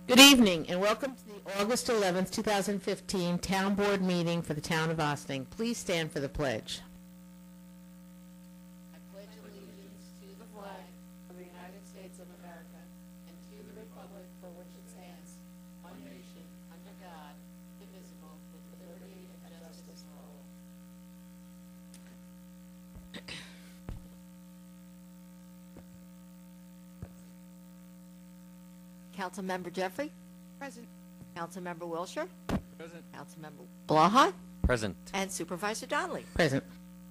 Good evening and welcome to the August 11th, 2015 Town Board meeting for the Town of Ossining. Please stand for the pledge. I pledge allegiance to the flag of the United States of America and to the republic for which it stands, one nation, under God, indivisible, with liberty and justice for all. Councilmember Jeffrey? Present. Councilmember Wilshire? Present. Councilmember Blaha? Present. And Supervisor Donnelly? Present.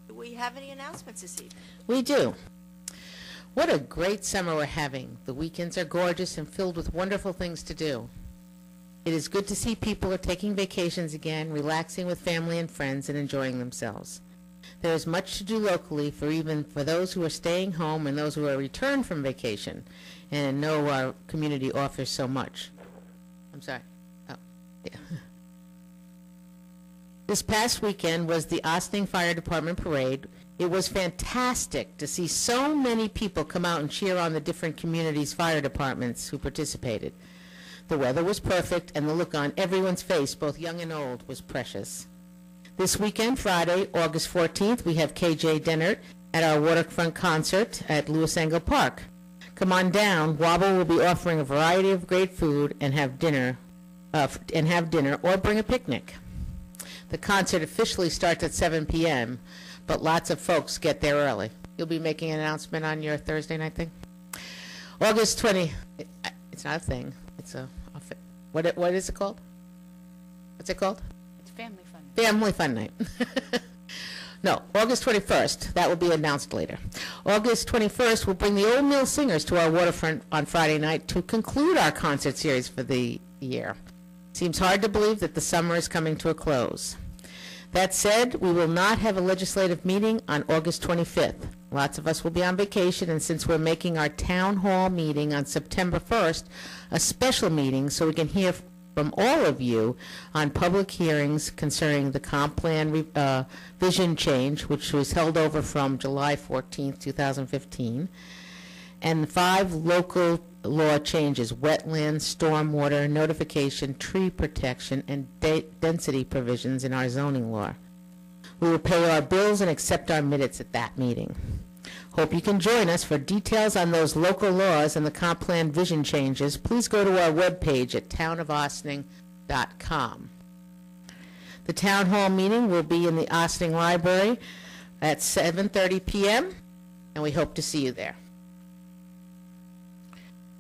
Do we have any announcements this evening? We do. What a great summer we're having. The weekends are gorgeous and filled with wonderful things to do. It is good to see people are taking vacations again, relaxing with family and friends, and enjoying themselves. There is much to do locally for those who are staying home and those who are returned from vacation, and know our community offers so much. I'm sorry. Oh, yeah. This past weekend was the Ossining Fire Department Parade. It was fantastic to see so many people come out and cheer on the different communities' fire departments who participated. The weather was perfect, and the look on everyone's face, both young and old, was precious. This weekend, Friday, August 14th, we have KJ Dennert at our waterfront concert at Lewis Engel Park. Come on down. Wobble will be offering a variety of great food and have dinner, or bring a picnic. The concert officially starts at 7 p.m., but lots of folks get there early. You'll be making an announcement on your Thursday night thing? August 20, it's not a thing. It's what is it called? What's it called? It's family fun. Family Fun Night. No, August 21st. That will be announced later. August 21st, we'll bring the Old Mill Singers to our waterfront on Friday night to conclude our concert series for the year. Seems hard to believe that the summer is coming to a close. That said, we will not have a legislative meeting on August 25th. Lots of us will be on vacation, and since we're making our town hall meeting on September 1st, a special meeting so we can hear from all of you on public hearings concerning the comp plan vision change, which was held over from July 14th, 2015, and 5 local law changes: wetlands, stormwater, notification, tree protection, and density provisions in our zoning law. We will pay our bills and accept our minutes at that meeting. Hope you can join us. For details on those local laws and the comp plan vision changes, please go to our webpage at townofossining.com. The town hall meeting will be in the Ossining Library at 7:30 p.m., and we hope to see you there.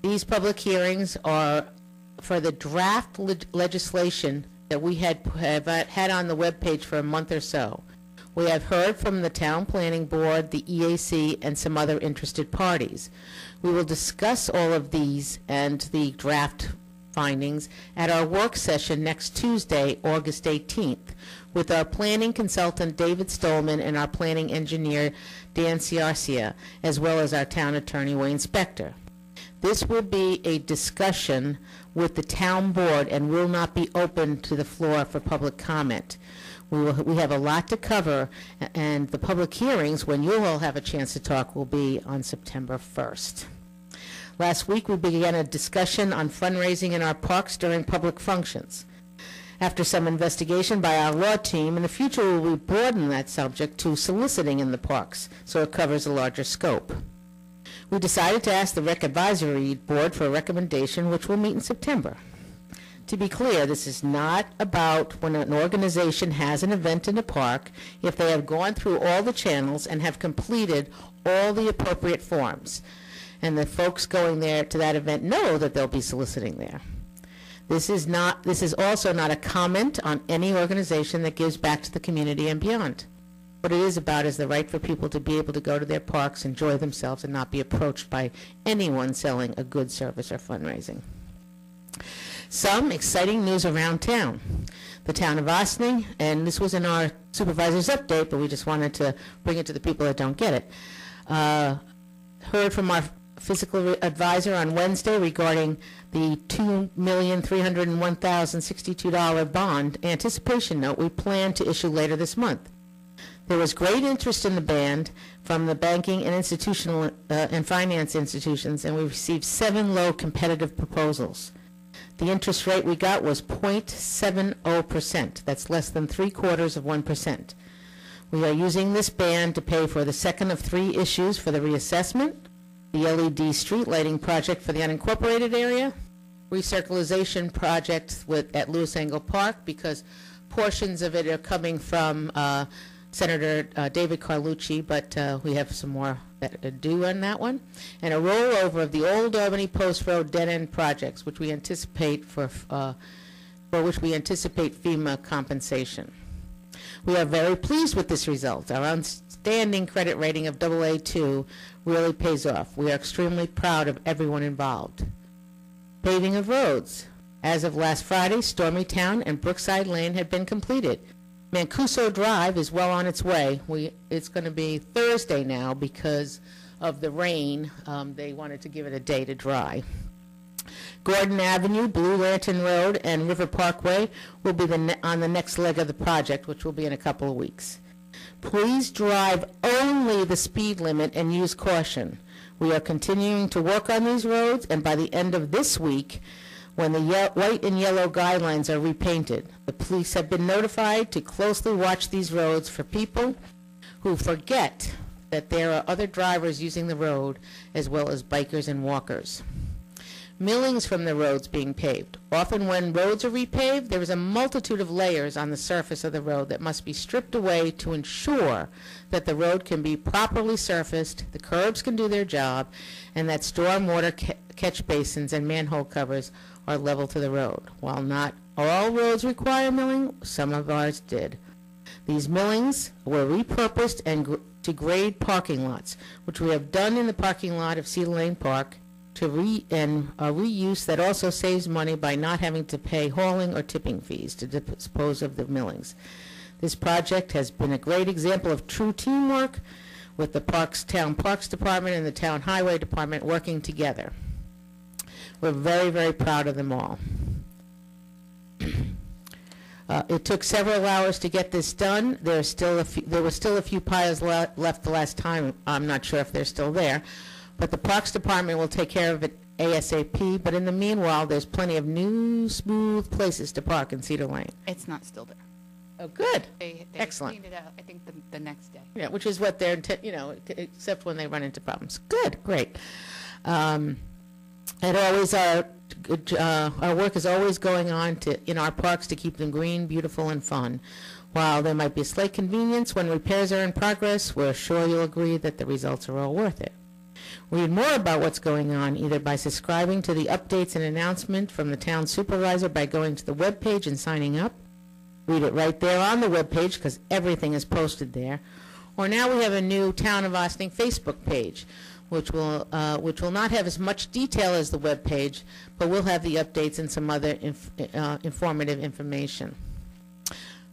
These public hearings are for the draft legislation that we have had on the webpage for a month or so. We have heard from the Town Planning Board, the EAC, and some other interested parties. We will discuss all of these and the draft findings at our work session next Tuesday, August 18th, with our planning consultant, David Stolman, and our planning engineer, Dan Ciarcia, as well as our town attorney, Wayne Spector. This will be a discussion with the town board and will not be open to the floor for public comment. We have a lot to cover, and the public hearings, when you all have a chance to talk, will be on September 1st. Last week, we began a discussion on fundraising in our parks during public functions. After some investigation by our law team, in the future we will broaden that subject to soliciting in the parks, so it covers a larger scope. We decided to ask the Rec Advisory Board for a recommendation, which will meet in September. To be clear, this is not about when an organization has an event in a park, if they have gone through all the channels and have completed all the appropriate forms, and the folks going there to that event know that they'll be soliciting there. This is also not a comment on any organization that gives back to the community and beyond. What it is about is the right for people to be able to go to their parks, enjoy themselves, and not be approached by anyone selling a good service or fundraising. Some exciting news around town. The town of Ossining, and this was in our supervisor's update, but we just wanted to bring it to the people that don't get it, heard from our fiscal advisor on Wednesday regarding the $2,301,062 bond anticipation note we plan to issue later this month. There was great interest in the bond from the banking and institutional and finance institutions, and we received 7 low competitive proposals. The interest rate we got was 0.70%. That's less than 0.75%. We are using this band to pay for the second of 3 issues for the reassessment, the LED street lighting project for the unincorporated area, recirculation project at Lewis Angle Park, because portions of it are coming from Senator David Carlucci, but we have some more that due on that one, and a rollover of the old Albany Post Road dead-end projects, which we anticipate for which we anticipate FEMA compensation. We are very pleased with this result. Our outstanding credit rating of AA2 really pays off. We are extremely proud of everyone involved. Paving of roads. As of last Friday, Stormy Town and Brookside Lane had been completed. Mancuso Drive is well on its way. It's going to be Thursday now because of the rain. They wanted to give it a day to dry. Gordon Avenue, Blue Lantern Road, and River Parkway will be on the next leg of the project, which will be in a couple of weeks. Please drive only the speed limit and use caution. We are continuing to work on these roads, and by the end of this week, when the white and yellow guidelines are repainted, the police have been notified to closely watch these roads for people who forget that there are other drivers using the road, as well as bikers and walkers. Millings from the roads being paved. Often when roads are repaved, there is a multitude of layers on the surface of the road that must be stripped away to ensure that the road can be properly surfaced, the curbs can do their job, and that stormwater catch basins and manhole covers are level to the road. While not all roads require milling, some of ours did. These millings were repurposed and to grade parking lots, which we have done in the parking lot of Cedar Lane Park, to reuse that also saves money by not having to pay hauling or tipping fees to dispose of the millings. This project has been a great example of true teamwork with the Town Parks Department and the Town Highway Department working together. We're very, very proud of them all. It took several hours to get this done. There were still a few piles left the last time. I'm not sure if they're still there. But the Parks Department will take care of it ASAP. But in the meanwhile, there's plenty of new, smooth places to park in Cedar Lane. It's not still there. Oh, good. They Excellent. cleaned it out, I think, the next day. Yeah, which is what they're, except when they run into problems. Good, great. And always our work is always going on in our parks to keep them green, beautiful, and fun. While there might be a slight convenience when repairs are in progress, we're sure you'll agree that the results are all worth it. Read more about what's going on either by subscribing to the updates and announcement from the town supervisor by going to the webpage and signing up. Read it right there on the webpage because everything is posted there. Or now we have a new Town of Ossining Facebook page, which will not have as much detail as the webpage, but will have the updates and some other informative information.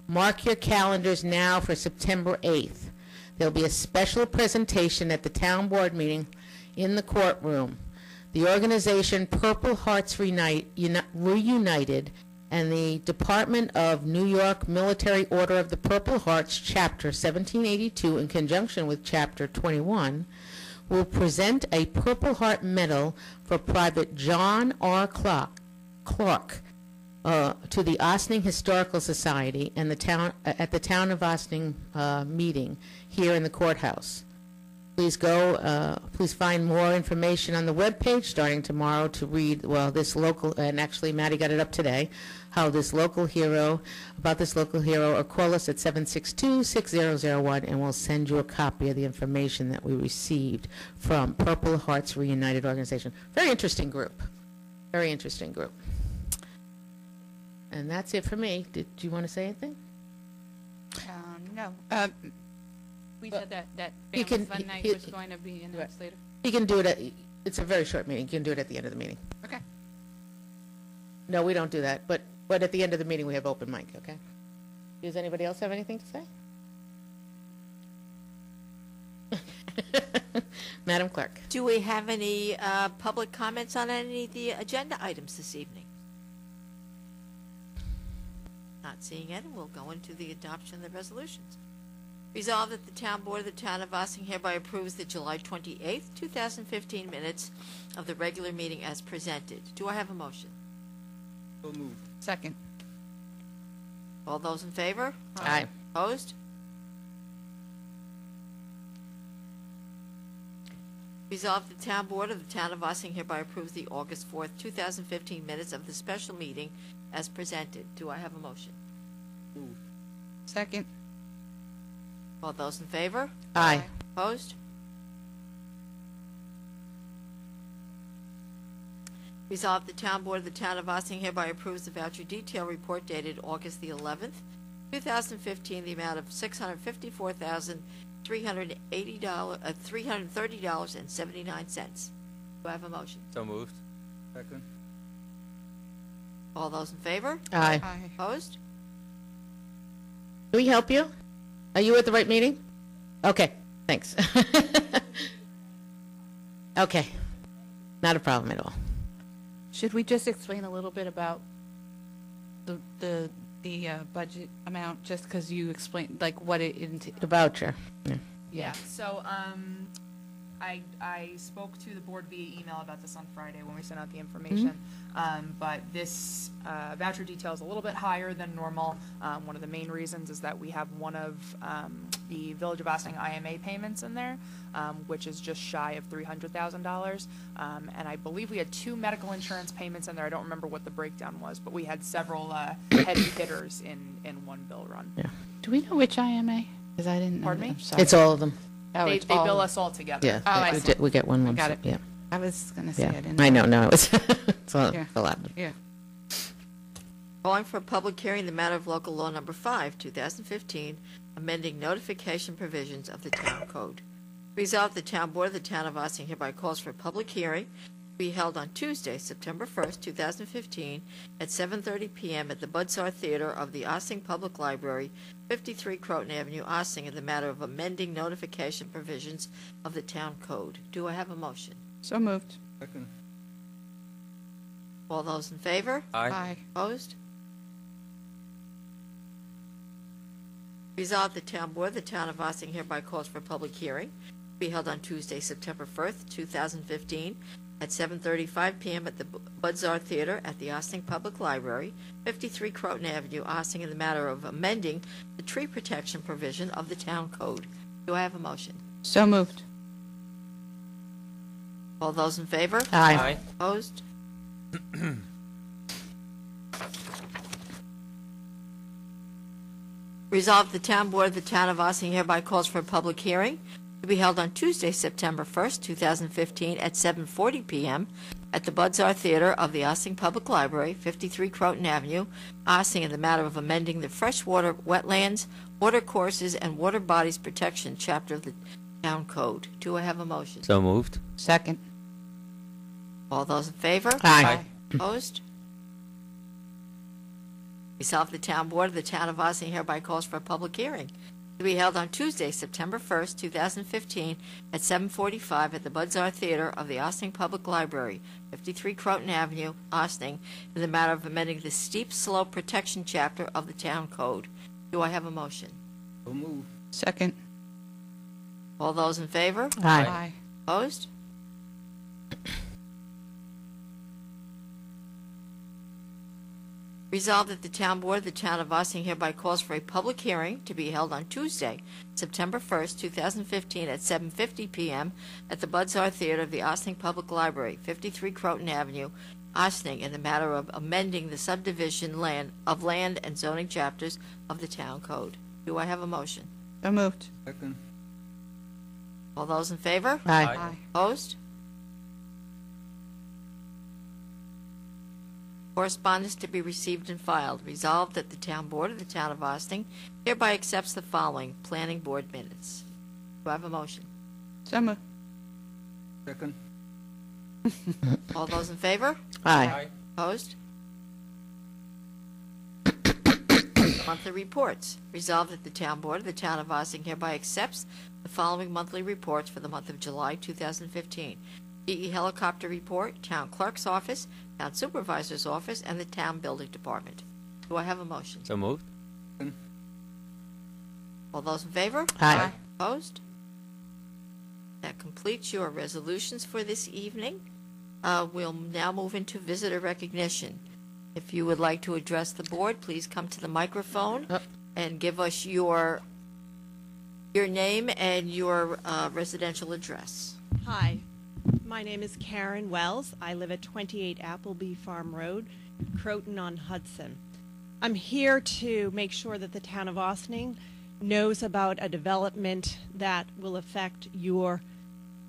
Mark your calendars now for September 8th. There'll be a special presentation at the town board meeting in the courtroom. The organization Purple Hearts Reunited and the Department of New York Military Order of the Purple Hearts, Chapter 1782, in conjunction with Chapter 21, will present a Purple Heart Medal for Private John R. Clark to the Ossining Historical Society and at the Town of Ossining meeting here in the courthouse. Please please find more information on the webpage starting tomorrow to read, this local, and actually Maddie got it up today, about this local hero, or call us at 762-6001 and we'll send you a copy of the information that we received from Purple Hearts Reunited Organization. Very interesting group. Very interesting group. And that's it for me. Did you want to say anything? No. We said that You Family can- Fun Night he- was going to be announced later. You can do it it's a very short meeting. You can do it at the end of the meeting. Okay. No, we don't do that, but at the end of the meeting we have open mic, okay? Does anybody else have anything to say? Madam Clerk. Do we have any public comments on any of the agenda items this evening? Not seeing any, we'll go into the adoption of the resolutions. Resolved that the Town Board of the Town of Ossining hereby approves the July 28th, 2015 minutes of the regular meeting as presented. Do I have a motion? So moved. Second. All those in favor? Aye. Opposed? Resolved, the town board of the town of Ossing hereby approves the August 4th, 2015 minutes of the special meeting as presented. Do I have a motion? Moved. Second. All those in favor? Aye. Opposed? Resolved, the town board of the town of Ossing hereby approves the voucher detail report dated August the 11th, 2015, the amount of $654,330.79. Do I have a motion? So moved. Second. All those in favor? Aye. Opposed? Can we help you? Are you at the right meeting? Okay, thanks. Okay, not a problem at all. Should we just explain a little bit about the budget amount, just because you explained, like, what it entails? The voucher. Yeah. Yeah, so, I spoke to the board via email about this on Friday when we sent out the information. But this, voucher detail is a little bit higher than normal. One of the main reasons is that we have one of, the Village of Ossining IMA payments in there, which is just shy of $300,000. And I believe we had 2 medical insurance payments in there. I don't remember what the breakdown was, but we had several, heavy hitters in one bill run. Yeah. Do we know which IMA? Because I didn't know. Pardon that. me? I'm sorry. It's all of them. Oh, They it's bill all- us all together. Yeah. Oh, I see. We get one lump Got sum, it. yeah. I was going to say, Yeah, I didn't. I know, no, it's, it's Yeah. a lot. Yeah. Calling for a public hearing the matter of local law number 5, 2015, amending notification provisions of the town code. Resolved, the town board of the town of Ossing hereby calls for a public hearing to be held on Tuesday, September 1st, 2015, at 7:30 p.m. at the Budsar Theater of the Ossing Public Library, 53 Croton Avenue, Ossing, in the matter of amending notification provisions of the town code. Do I have a motion? So moved. Second. All those in favor? Aye. Opposed? Resolved, the town board of the town of Ossing hereby calls for a public hearing to be held on Tuesday, September 1st, 2015, at 7:35 p.m. at the Budsar Theater at the Ossing Public Library, 53 Croton Avenue, Ossing, in the matter of amending the tree protection provision of the town code. Do I have a motion? So moved. All those in favor? Aye. Opposed? Resolved, the town board of the town of Ossing hereby calls for a public hearing to be held on Tuesday, September 1st, 2015, at 7:40 p.m. at the Budsar Theater of the Ossing Public Library, 53 Croton Avenue, Ossing, in the matter of amending the freshwater wetlands, water courses, and water bodies protection chapter of the town code. Do I have a motion? So moved. Second. All those in favor? Aye. Opposed? Resolved, the town board of the town of Ossing hereby calls for a public hearing to be held on Tuesday, September 1st, 2015, at 7:45 at the Budsar Theater of the Ossing Public Library, 53 Croton Avenue, Ossing, in the matter of amending the steep slope protection chapter of the town code. Do I have a motion? So moved. Second. All those in favor? Aye. Opposed? Resolved that the town board of the town of Ossing hereby calls for a public hearing to be held on Tuesday, September 1st, 2015, at 7:50 p.m. at the Budsar Theater of the Ossing Public Library, 53 Croton Avenue, Ossing, in the matter of amending the subdivision land and zoning chapters of the town code. Do I have a motion? So moved. Second. All those in favor? Aye. Opposed? Correspondence to be received and filed. Resolved that the town board of the town of Ossing hereby accepts the following planning board minutes. Do I have a motion? So moved. Second. All those in favor? Aye. Opposed? Monthly reports. Resolved that the town board of the town of Ossing hereby accepts the following monthly reports for the month of July 2015. DE helicopter report, town clerk's office, town supervisor's office, and the town building department. Do I have a motion? So moved. All those in favor? Aye. Opposed? That completes your resolutions for this evening. We'll now move into visitor recognition. If you would like to address the board, please come to the microphone and give us your name and your residential address. Hi, my name is Karen Wells. I live at 28 Appleby Farm Road, Croton-on-Hudson. I'm here to make sure that the town of Austining knows about a development that will affect your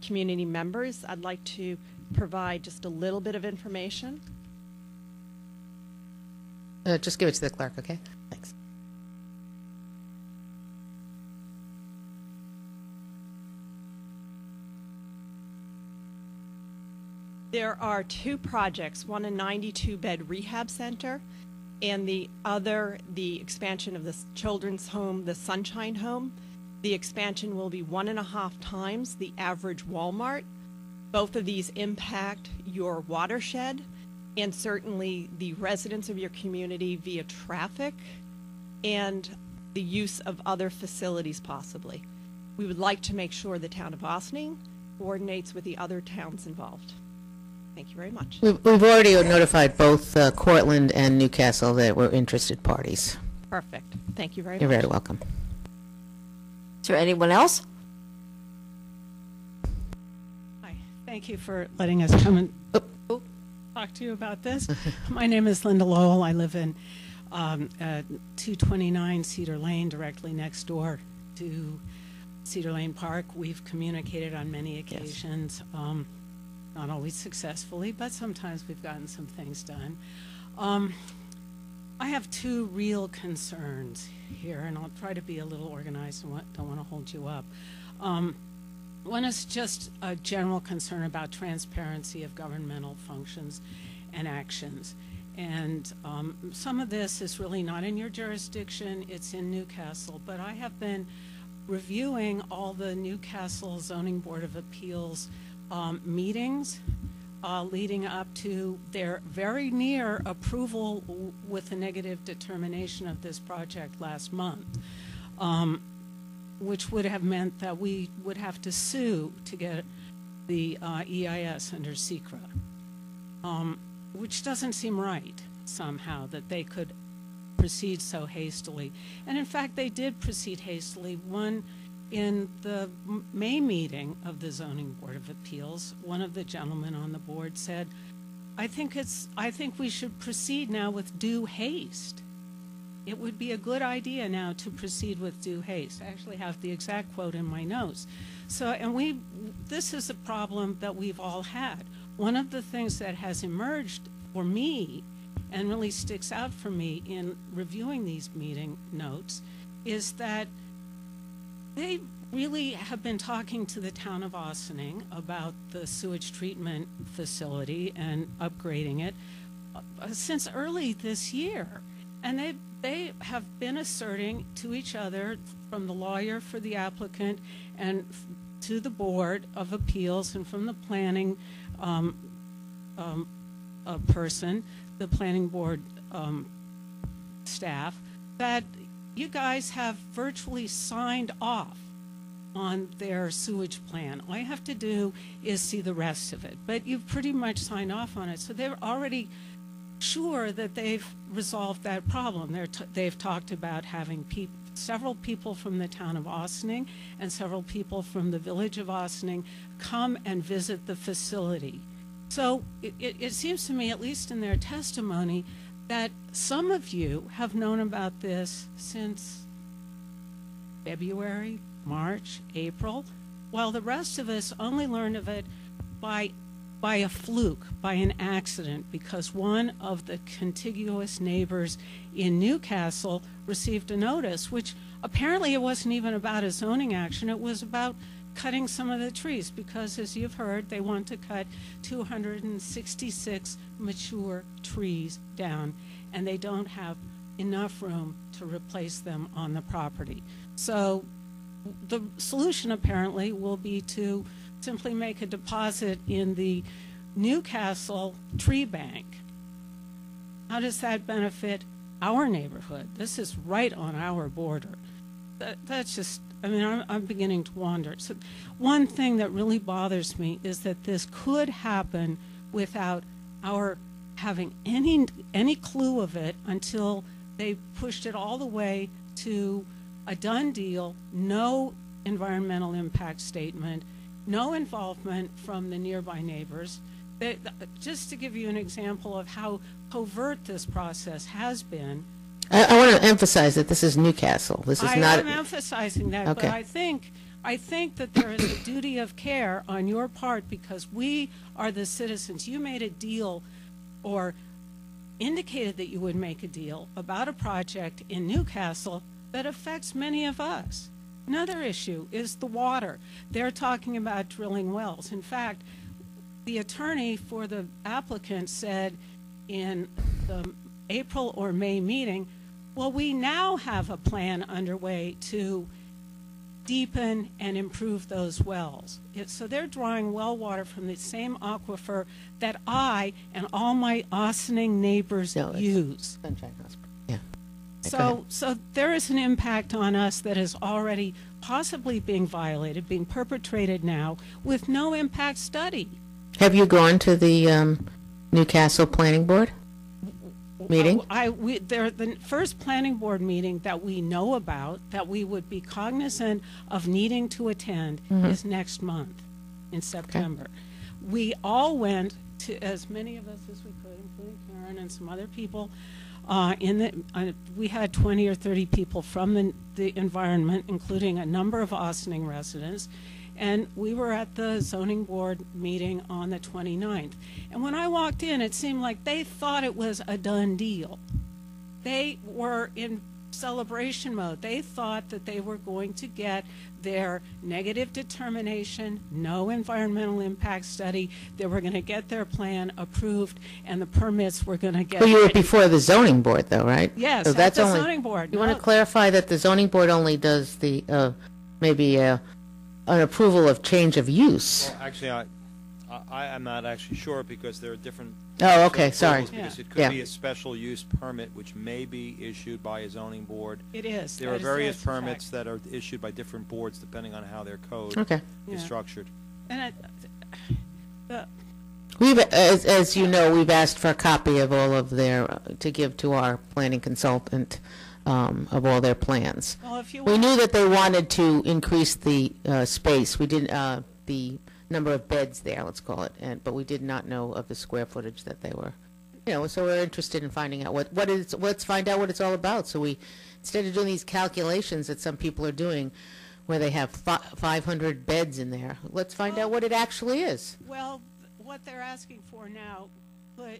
community members. I'd like to provide just a little bit of information. Just give it to the clerk, okay? Thanks. There are two projects, one a 92-bed rehab center, and the other, the expansion of the children's home, the Sunshine Home. The expansion will be 1.5 times the average Walmart. Both of these impact your watershed and certainly the residents of your community via traffic and the use of other facilities possibly. We would like to make sure the town of Austining coordinates with the other towns involved. Thank you very much. We've already notified both Cortland and Newcastle that we're interested parties. Perfect. Thank you very You're much. very welcome. Is there anyone else? Hi, thank you for letting us come and talk to you about this. My name is Linda Lowell. I live in 229 Cedar Lane, directly next door to Cedar Lane Park. We've communicated on many occasions, not always successfully, but sometimes we've gotten some things done. I have two real concerns here, and I'll try to be a little organized and don't want to hold you up. One is just a general concern about transparency of governmental functions and actions. And some of this is really not in your jurisdiction, it's in Newcastle, but I have been reviewing all the Newcastle Zoning Board of Appeals meetings leading up to their very near approval with a negative determination of this project last month, which would have meant that we would have to sue to get the EIS under SECRA, which doesn't seem right somehow that they could proceed so hastily. And in fact, they did proceed hastily. One, in the May meeting of the Zoning Board of Appeals, one of the gentlemen on the board said, I think we should proceed now with due haste. It would be a good idea now to proceed with due haste. I actually have the exact quote in my notes. So, and this is a problem that we've all had. One of the things that has emerged for me and really sticks out for me in reviewing these meeting notes is that they really have been talking to the town of Austining about the sewage treatment facility and upgrading it since early this year. And they have been asserting to each other, from the lawyer for the applicant and to the Board of Appeals and from the planning person, the planning board staff, that you guys have virtually signed off on their sewage plan. All you have to do is see the rest of it. But you've pretty much signed off on it. So they're already sure that they've resolved that problem. They've talked about having several people from the town of Austining and several people from the village of Austining come and visit the facility. So it seems to me, at least in their testimony, that some of you have known about this since February, March, April, while the rest of us only learned of it by a fluke, by an accident, because one of the contiguous neighbors in Newcastle received a notice, which apparently it wasn't even about a zoning action, it was about cutting some of the trees, because as you've heard, they want to cut 266 mature trees down, and they don't have enough room to replace them on the property. So the solution apparently will be to simply make a deposit in the Newcastle tree bank. How does that benefit our neighborhood? This is right on our border. That's just, I mean, I'm beginning to wander. So one thing that really bothers me is that this could happen without our having any clue of it until they pushed it all the way to a done deal, no environmental impact statement, no involvement from the nearby neighbors. Just to give you an example of how covert this process has been, I want to emphasize that this is Newcastle. This is not. I'm emphasizing that, Okay. but I think that there is a duty of care on your part because we are the citizens. You made a deal or indicated that you would make a deal about a project in Newcastle that affects many of us. Another issue is the water. They're talking about drilling wells. In fact, the attorney for the applicant said in the April or May meeting, well, we now have a plan underway to deepen and improve those wells. So they're drawing well water from the same aquifer that I and all my Austining neighbors No, it's- use. Sunshine Hospital. Yeah. Go ahead. So there is an impact on us that is already possibly being violated, being perpetrated now with no impact study. Have you gone to the Newcastle Planning Board meeting? The first planning board meeting that we know about, that we would be cognizant of needing to attend, is next month in September. We all went to, as many of us as we could, including Karen and some other people, we had 20 or 30 people from the environment, including a number of Austining residents, and we were at the zoning board meeting on the 29th. And when I walked in, it seemed like they thought it was a done deal. They were in celebration mode. They thought that they were going to get their negative determination, no environmental impact study. They were going to get their plan approved, and the permits were going to get. Well, you were before the zoning board, though, right? Yes, So at that's the only- zoning board. You want No. to clarify that the zoning board only does the, maybe an approval of change of use? Well, actually, I am not actually sure because there are different. Oh, okay, sorry. Because it Yeah. could be a special use permit which may be issued by a zoning board. It is. There That are is- various that's a fact. permits that are issued by different boards depending on how their code Okay. is Yeah. structured. And the We've, as you know, we've asked for a copy of all of their, to give to our planning consultant, of all their plans. well, if you We want, knew that they wanted to increase the space. We didn't, the number of beds there, let's call it, but we did not know of the square footage that they were, so we're interested in finding out let's find out what it's all about. So we, instead of doing these calculations that some people are doing, where they have 500 beds in there, let's find out what it actually is. well, what they're asking for now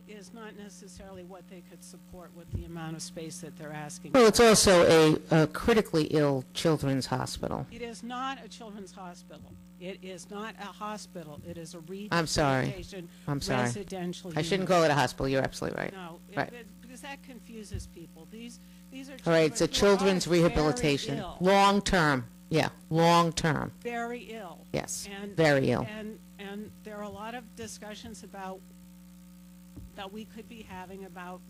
is not necessarily what they could support with the amount of space that they're asking. Well, it's also a critically ill children's hospital. It is not a children's hospital. It is not a hospital. It is a I'm sorry. rehabilitation I'm sorry. residential I shouldn't unit. call it a hospital, you're absolutely right. No, Right. because that confuses people. These are All right, it's a children who are children's rehabilitation, very ill, long-term, long-term, very ill. yes, And- very ill. And there are a lot of discussions about, that we could be having about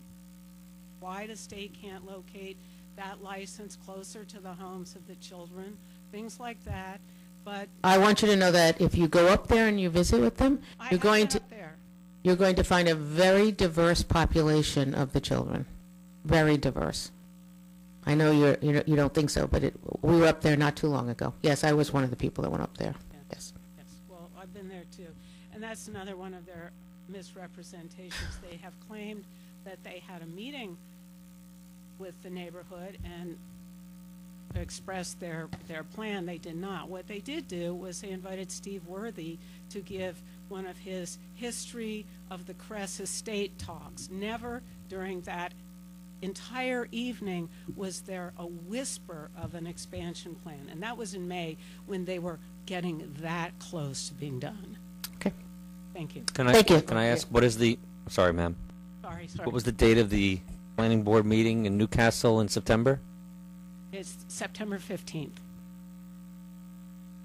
why the state can't locate that license closer to the homes of the children, things like that, but I want you to know that if you go up there and you visit with them, I you're have going been to, up there. you're going to find a very diverse population of the children, very diverse. I know you don't think so, but we were up there not too long ago. Yes, I was one of the people that went up there, yes. Yes, well, I've been there too. And that's another one of their misrepresentations. They have claimed that they had a meeting with the neighborhood and expressed their plan. They did not. What they did do was they invited Steve Worthy to give one of his history of the Cress Estate talks. Never during that entire evening was there a whisper of an expansion plan. And that was in May when they were getting that close to being done. Okay. Thank you. Thank you. Can I ask, what is the, sorry, ma'am, Sorry. what was the date of the planning board meeting in Newcastle in September? It's September 15th.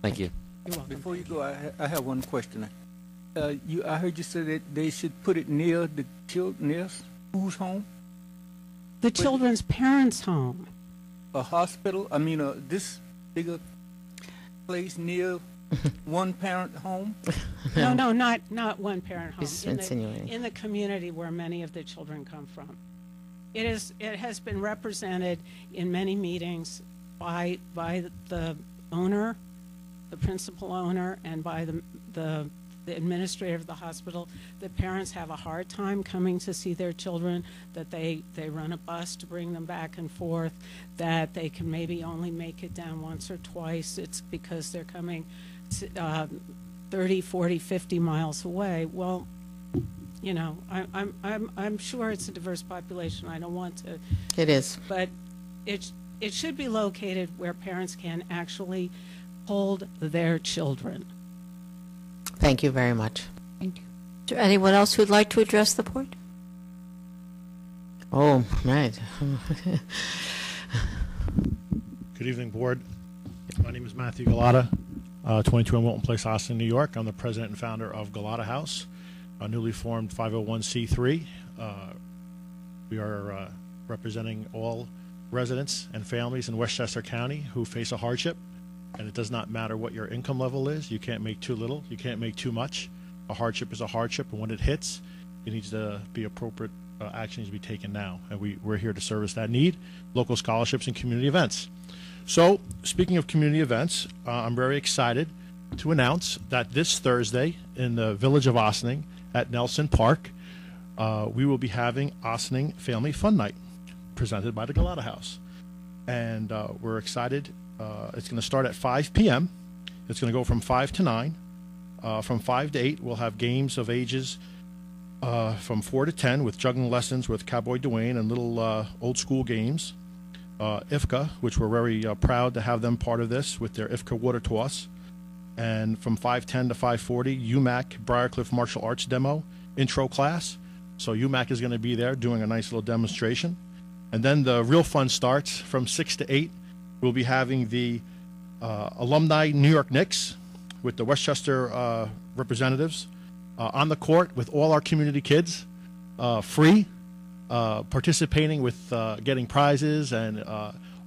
Thank you. You're welcome. Before you go, I have one question. I heard you say that they should put it near the near whose home? The children's parents' home. A hospital? I mean, this bigger place near one-parent home? No, not one parent home. He's insinuating. In the community where many of the children come from. It has been represented in many meetings by the owner, the principal owner, and by the administrator of the hospital. The parents have a hard time coming to see their children, that they run a bus to bring them back and forth, that they can maybe only make it down once or twice. It's because they're coming 30, 40, 50 miles away. Well, you know, I'm sure it's a diverse population. I don't want to, It is. but it should be located where parents can actually hold their children. Thank you very much. Thank you. Is there anyone else who'd like to address the board? Oh, right. Good evening, Board. My name is Matthew Galata, 22 on Wilton Place, Austin, New York. I'm the president and founder of Galata House, a newly formed 501c3. We are representing all residents and families in Westchester County who face a hardship, and it does not matter what your income level is. You can't make too little. You can't make too much. A hardship is a hardship, and when it hits, it needs to be appropriate action needs to be taken now, and we're here to service that need, local scholarships and community events. So, speaking of community events, I'm very excited to announce that this Thursday in the village of Ossining at Nelson Park, we will be having Ossining Family Fun Night presented by the Galata House. And we're excited. It's going to start at 5 p.m. It's going to go from 5 to 9. From 5 to 8, we'll have games of ages from 4 to 10 with juggling lessons with Cowboy Dwayne and little old school games. IFCA, which we're very proud to have them part of this with their IFCA water toss. And from 5:10 to 5:40, UMAC Briarcliff Martial Arts demo intro class. So UMAC is going to be there doing a nice little demonstration. And then the real fun starts from 6 to 8. We'll be having the alumni New York Knicks with the Westchester representatives on the court with all our community kids, free, participating with getting prizes and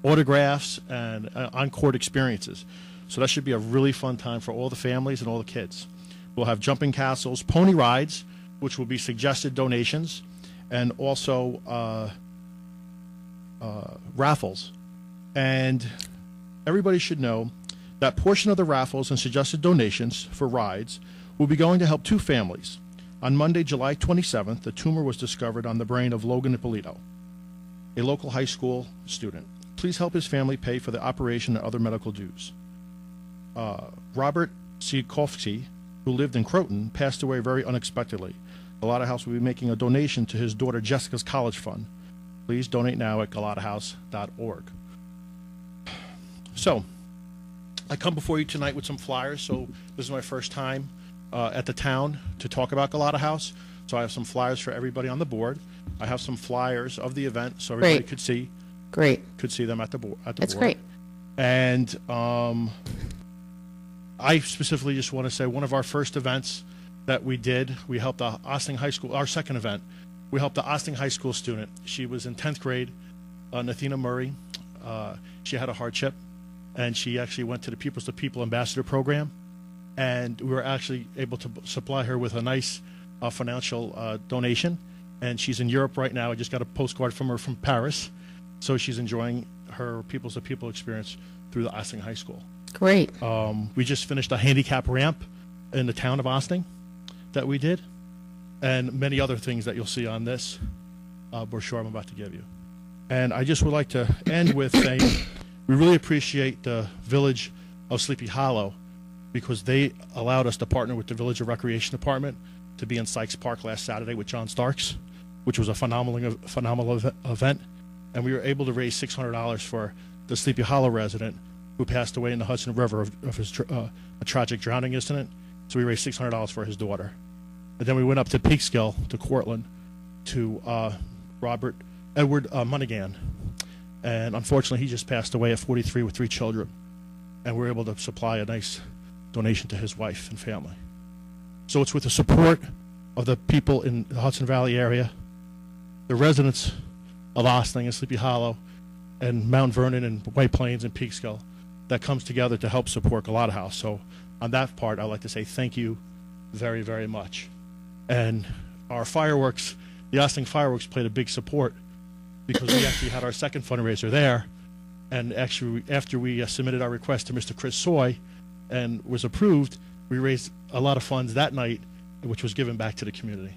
autographs and on-court experiences. So that should be a really fun time for all the families and all the kids. We'll have jumping castles, pony rides, which will be suggested donations, and also raffles. And everybody should know that portion of the raffles and suggested donations for rides will be going to help two families. On Monday, July 27th, a tumor was discovered on the brain of Logan Ippolito, a local high school student. Please help his family pay for the operation and other medical dues. Robert Siekowski, who lived in Croton, passed away very unexpectedly. Galata House will be making a donation to his daughter Jessica's college fund. Please donate now at galatahouse.org. So, I come before you tonight with some flyers. So this is my first time at the town to talk about Galata House. So I have some flyers for everybody on the board. I have some flyers of the event so everybody could see. Great. Could see them at the board. That's great. And I specifically just want to say one of our first events that we did, we helped the Ossining High School, our second event, we helped the Ossining High School student. She was in 10th grade, Nathina Murray. She had a hardship, and she actually went to the Peoples to People Ambassador Program, and we were actually able to supply her with a nice financial donation, and she's in Europe right now. I just got a postcard from her from Paris, so she's enjoying her Peoples to People experience through the Ossining High School. Great. We just finished a handicap ramp in the town of Ossining that we did, and many other things that you'll see on this brochure I'm about to give you. And I just would like to end with saying we really appreciate the Village of Sleepy Hollow because they allowed us to partner with the Village of Recreation Department to be in Sykes Park last Saturday with John Starks, which was a phenomenal event. And we were able to raise $600 for the Sleepy Hollow resident who passed away in the Hudson River of his a tragic drowning incident. So we raised $600 for his daughter. And then we went up to Peekskill, to Cortland, to Edward Monaghan. And unfortunately, he just passed away at 43 with 3 children. And we were able to supply a nice donation to his wife and family. So it's with the support of the people in the Hudson Valley area, the residents of Ossining and Sleepy Hollow, and Mount Vernon and White Plains and Peekskill that comes together to help support Galata House. So on that part, I'd like to say thank you very, very much. And our fireworks, the Ossining Fireworks played a big support because we actually had our second fundraiser there. And actually, after we submitted our request to Mr. Chris Soy and was approved, we raised a lot of funds that night, which was given back to the community.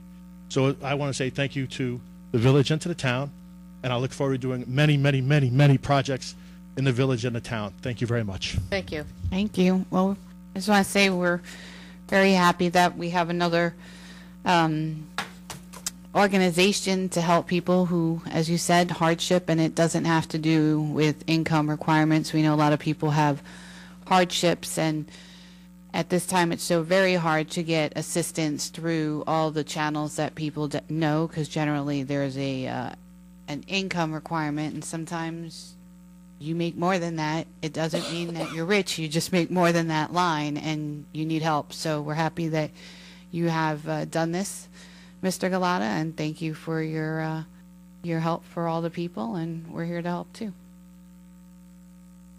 So I want to say thank you to the village and to the town, and I look forward to doing many, many, many, many projects in the village and the town. Thank you very much. Thank you. Thank you. Well, I just want to say we're very happy that we have another organization to help people who, as you said, hardship, and it doesn't have to do with income requirements. We know a lot of people have hardships, and at this time it's so very hard to get assistance through all the channels that people know, because generally there's an income requirement, and sometimes you make more than that. It doesn't mean that you're rich. You just make more than that line, and you need help. So we're happy that you have done this, Mr. Galata, and thank you for your help for all the people, and we're here to help too.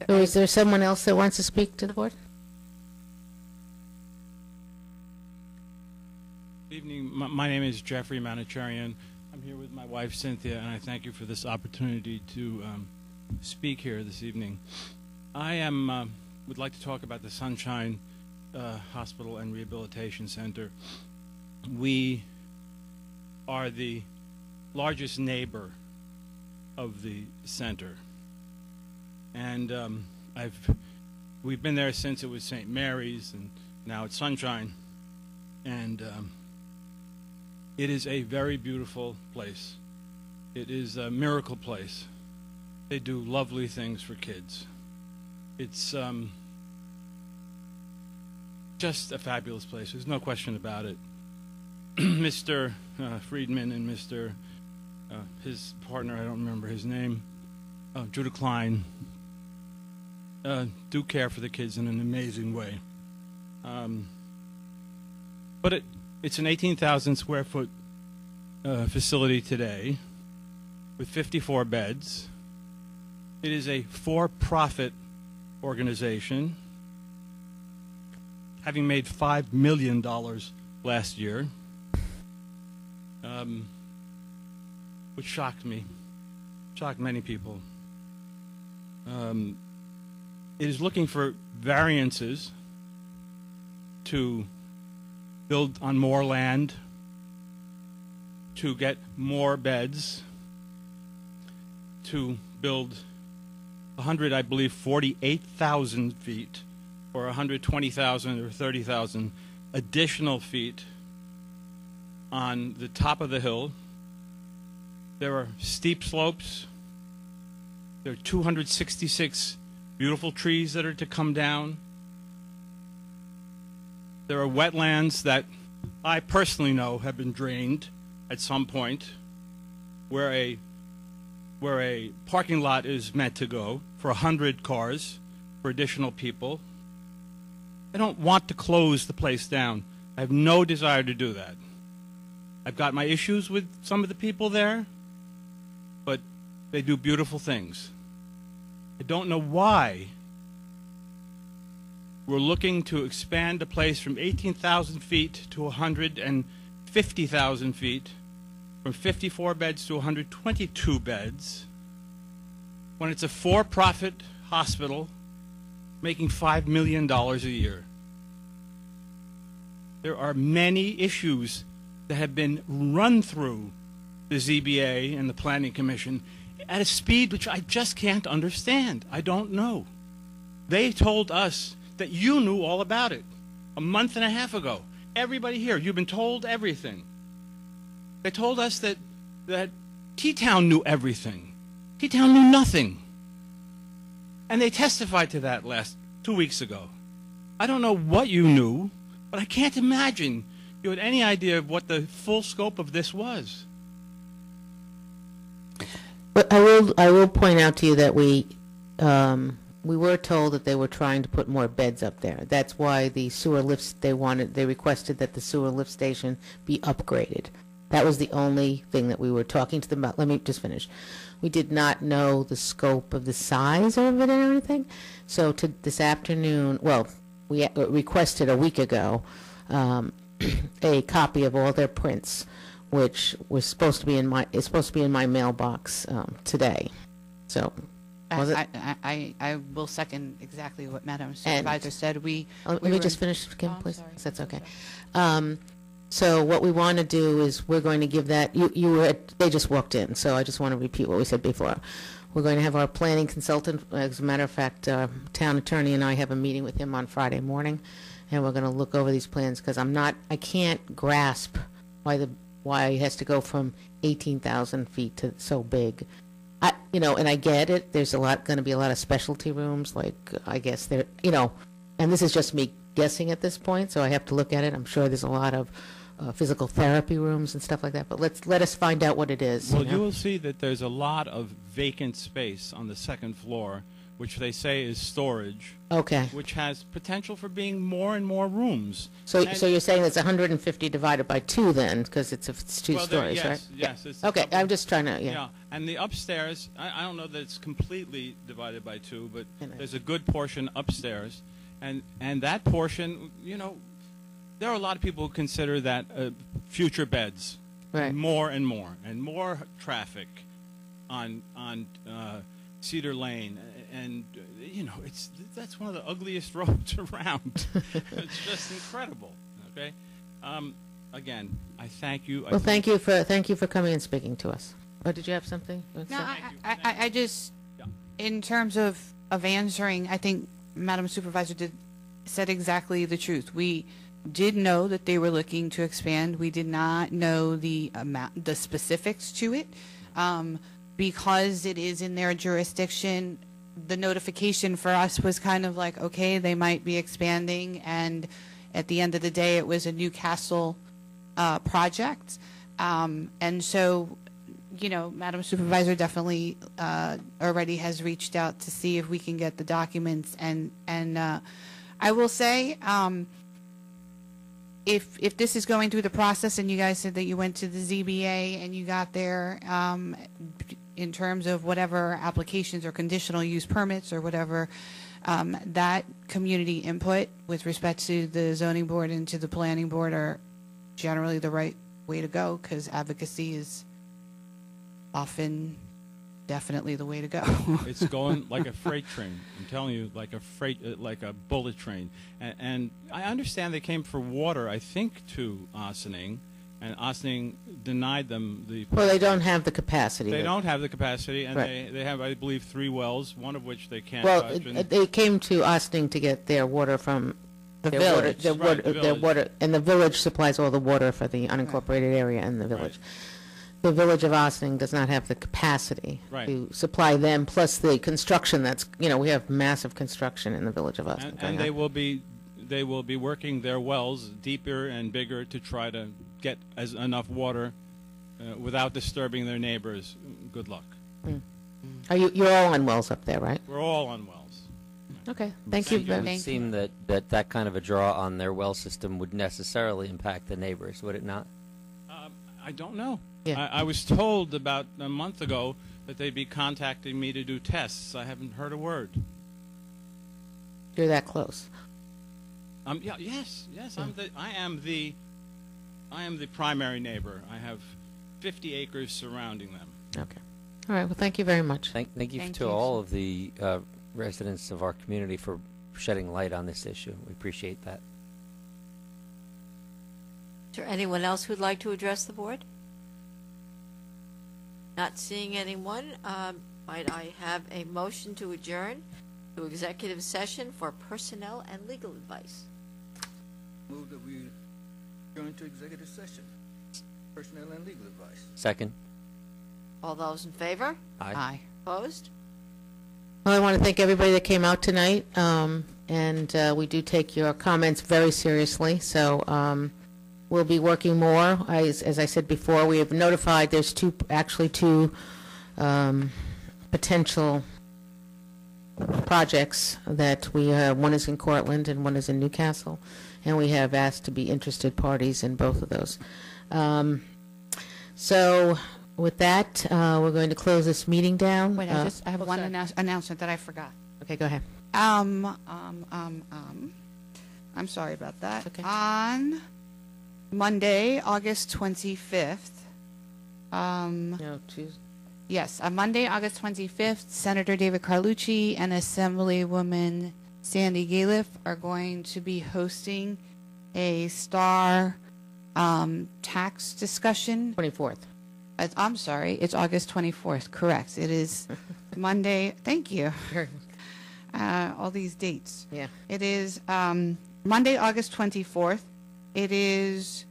So is there someone else that wants to speak to the board? Good evening. My name is Jeffrey Manicharian. I'm here with my wife, Cynthia, and I thank you for this opportunity to speak here this evening. I would like to talk about the Sunshine Hospital and Rehabilitation Center. We are the largest neighbor of the center, and we've been there since it was St. Mary's, and now it's Sunshine, and it is a very beautiful place. It is a miracle place. They do lovely things for kids. It's just a fabulous place. There's no question about it. Mr. Friedman and Mr. His partner, I don't remember his name, Judah Klein, do care for the kids in an amazing way. But it's an 18,000 square foot facility today with 54 beds. It is a for-profit organization, having made $5 million last year, which shocked me, shocked many people. It is looking for variances to build on more land, to get more beds, to build 48,000 feet, or 120,000 or 30,000 additional feet on the top of the hill. There are steep slopes. There are 266 beautiful trees that are to come down. There are wetlands that I personally know have been drained at some point, where a parking lot is meant to go for 100 cars for additional people. I don't want to close the place down. I have no desire to do that. I've got my issues with some of the people there, but they do beautiful things. I don't know why we're looking to expand the place from 18,000 feet to 150,000 feet, from 54 beds to 122 beds, when it's a for-profit hospital making $5 million a year. There are many issues that have been run through the ZBA and the Planning Commission at a speed which I just can't understand. I don't know. They told us that you knew all about it a month and a half ago. Everybody here, you've been told everything. They told us that T-Town knew everything. T-Town knew nothing. And they testified to that 2 weeks ago. I don't know what you knew, but I can't imagine you had any idea of what the full scope of this was. But I will point out to you that we were told that they were trying to put more beds up there. That's why the sewer lifts, they requested that the sewer lift station be upgraded. That was the only thing that we were talking to them about. Let me just finish. We did not know the scope of the size of it and everything. So this afternoon, well, we requested a week ago a copy of all their prints, which was supposed to be in my mailbox today. So, was it? I will second exactly what Madam Supervisor said. Let me just finish, Kim, Oh, I'm please. sorry. If that's okay. So what we want to do is we're going to give that, they just walked in, so I just want to repeat what we said before. We're going to have our planning consultant, as a matter of fact, town attorney and I have a meeting with him on Friday morning, and we're going to look over these plans, because I can't grasp why it has to go from 18,000 feet to so big. And I get it, there's going to be a lot of specialty rooms, like, I guess there, and this is just me guessing at this point, so I have to look at it. I'm sure there's a lot of physical therapy rooms and stuff like that, but let us find out what it is. Well, you will see that there's a lot of vacant space on the second floor, which they say is storage. Okay. Which has potential for being more and more rooms. So you're saying it's 150 divided by 2 then, because it's two stories, yes, right? Yes. It's Okay, I'm just trying to, Yeah, and the upstairs, I don't know that it's completely divided by 2, but there's a good portion upstairs. And that portion, there are a lot of people who consider that future beds. Right. More and more traffic on Cedar Lane, and that's one of the ugliest roads around. It's just incredible. Okay, again, I thank you. Well, thank you for coming and speaking to us. Oh, did you have something? No, I just, in terms of answering, I think Madam Supervisor said exactly the truth. We did know that they were looking to expand. We did not know the specifics to it. Because it is in their jurisdiction, the notification for us was kind of like, okay, they might be expanding, and at the end of the day, it was a Newcastle project. And so, Madam Supervisor definitely already has reached out to see if we can get the documents. And I will say, if this is going through the process, and you guys said that you went to the ZBA and you got there, in terms of whatever applications or conditional use permits or whatever, that community input with respect to the zoning board and to the planning board are generally the right way to go, because advocacy is often definitely the way to go. It's going like a freight train. I'm telling you, like a bullet train. And I understand they came for water, I think, to Ossining, and Ossining denied them the. Well, they don't have the capacity. They don't have the capacity, and Right. they have, I believe, 3 wells, one of which they can't Well, touch. And they came to Ossining to get their water from The their village. Their Right, water, the their village. water, and the village supplies all the water for the unincorporated area and the village. The village of Ossining does not have the capacity Right. to supply them, plus the construction that's, we have massive construction in the village of Ossining. and they will be working their wells deeper and bigger to try to get enough water without disturbing their neighbors. Good luck. You're all on wells up there, right? We're all on wells. Okay, thank you. Thank you. It would Thank seem that kind of a draw on their well system would necessarily impact the neighbors, would it not? I don't know. Yeah. I was told about a month ago that they'd be contacting me to do tests. I haven't heard a word. You're that close. Yes. I am the primary neighbor. I have 50 acres surrounding them. Okay. All right, well, thank you very much. Thank you Thank to you. all of the residents of our community for shedding light on this issue. We appreciate that. Is there anyone else who'd like to address the board? Not seeing anyone, might I have a motion to adjourn to executive session for personnel and legal advice? Move that we go into executive session, personnel and legal advice. Second? All those in favor? Aye. Opposed? Well, I want to thank everybody that came out tonight, and we do take your comments very seriously, so we'll be working more. As I said before, we have notified, there's two potential projects that we have. One is in Cortland and one is in Newcastle, and we have asked to be interested parties in both of those. So with that, we're going to close this meeting down. Wait, I have one sorry. announcement that I forgot. Okay, go ahead. I'm sorry about that. Okay. On Monday, August 25th, No, Tuesday. yes, on Monday, August 25th, Senator David Carlucci and Assemblywoman Sandy Galiff are going to be hosting a STAR tax discussion. 24th. I'm sorry, it's August 24th, correct. It is Monday, thank you. All these dates. Yeah. It is Monday, August 24th. It is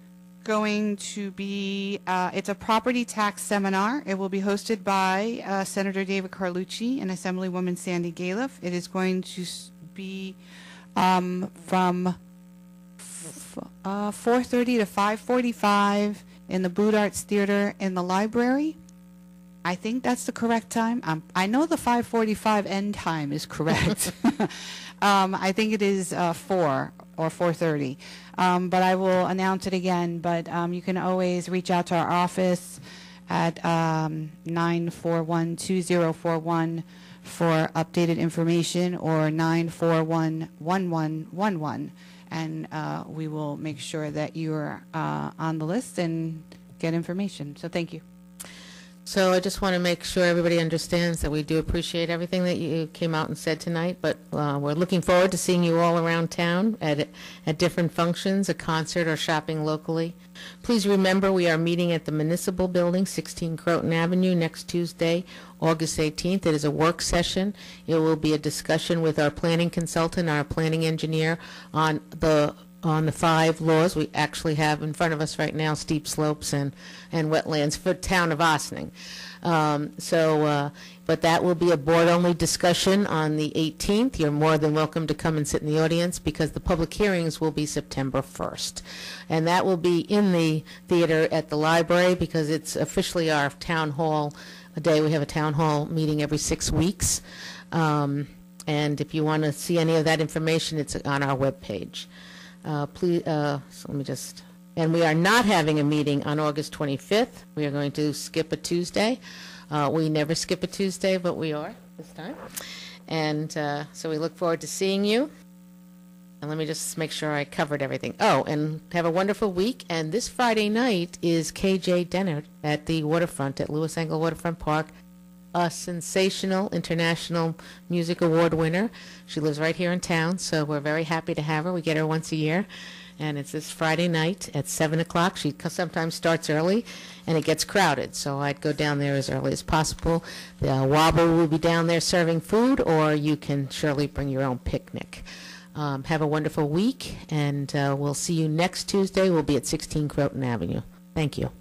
going to be, it's a property tax seminar. It will be hosted by Senator David Carlucci and Assemblywoman Sandy Galiff. It is going to be from 4:30 to 5:45 in the Boot Arts Theater in the library. I think that's the correct time. I know the 5:45 end time is correct. I think it is 4 or 4:30. But I will announce it again. But you can always reach out to our office at 941-2041 for updated information, or 941-1111. And we will make sure that you're on the list and get information. So thank you. So I just want to make sure everybody understands that we do appreciate everything that you came out and said tonight, but we're looking forward to seeing you all around town at different functions, a concert, or shopping locally. Please remember we are meeting at the Municipal Building, 16 Croton Avenue, next Tuesday, August 18th. It is a work session. It will be a discussion with our planning consultant, our planning engineer, on the 5 laws. We actually have in front of us right now steep slopes and wetlands for the town of Ossining. But that will be a board-only discussion on the 18th. You're more than welcome to come and sit in the audience, because the public hearings will be September 1st. And that will be in the theater at the library, because it's officially our town hall day. We have a town hall meeting every 6 weeks. And if you want to see any of that information, it's on our webpage. Please, so let me just, and we are not having a meeting on August 25th. We are going to skip a Tuesday. We never skip a Tuesday, but we are this time. And so we look forward to seeing you. And let me just make sure I covered everything. Oh, and have a wonderful week. And this Friday night is KJ Dennert at the waterfront, at Lewis Angle Waterfront Park, a sensational international music award winner. She lives right here in town, so we're very happy to have her. We get her once a year, and it's this Friday night at 7 o'clock. She sometimes starts early, and it gets crowded, so I'd go down there as early as possible. The Wobble will be down there serving food, or you can surely bring your own picnic. Have a wonderful week, and we'll see you next Tuesday. We'll be at 16 Croton Avenue. Thank you.